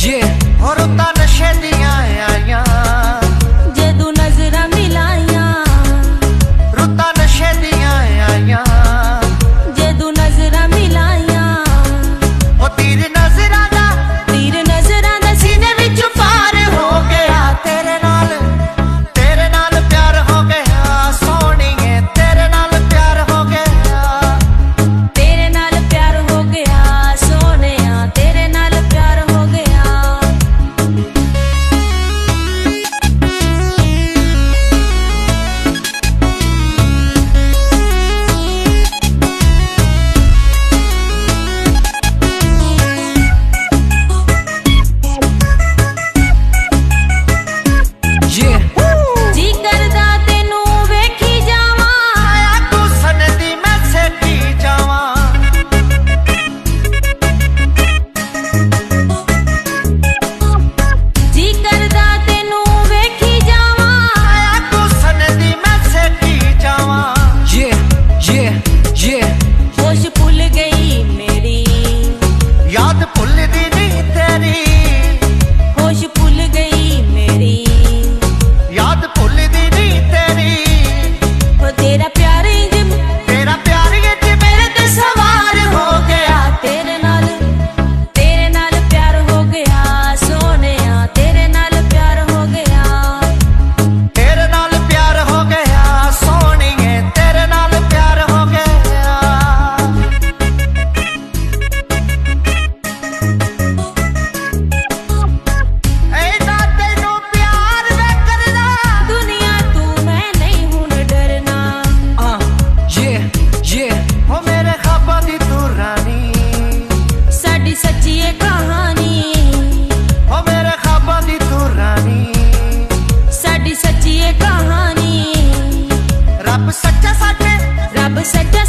और रुत्तां नशे दियां आईयां जदों नजरां मिलाइयां रुत्तां नशे दियां आईयां जदों नजरां मिलाइयां ओ तीर नजरां दा सीने विचों पार हो गया तेरे नाल प्यार हो गया सोहणीए तेरे नाल प्यार हो गया तेरे नाल प्यार हो गया सोहणिया तेरे नाल प्यार हो गया जी करदा तेनू वेखी जावां आया तू सनदी मैं सेठी जावां जी करदा तेनू वेखी जावां आया तू सनदी मैं सेठी जावां होश भुल गई मेरी याद भुलदी नहीं तेरी होश भुल गई मेरी याद भुलदी नहीं तेरी ओ तेरा प्यार इंज मेरे ते सवार हो गया तेरे नाल प्यार हो गया सोहणिया तेरे नाल प्यार हो गया तेरे नाल प्यार हो गया सोहणीए तेरे नाल प्यार हो गया ऐदा तैनू प्यार वे करना दुनिया तू मैं नहीं हुण डरना ओ मेरे ख्वाबां दी तू रानी साडी सच्ची ए कहानी ओ मेरे ख्वाबां दी तू रानी साडी सच्ची ए कहानी रब सच्चा साडे रब सच्चा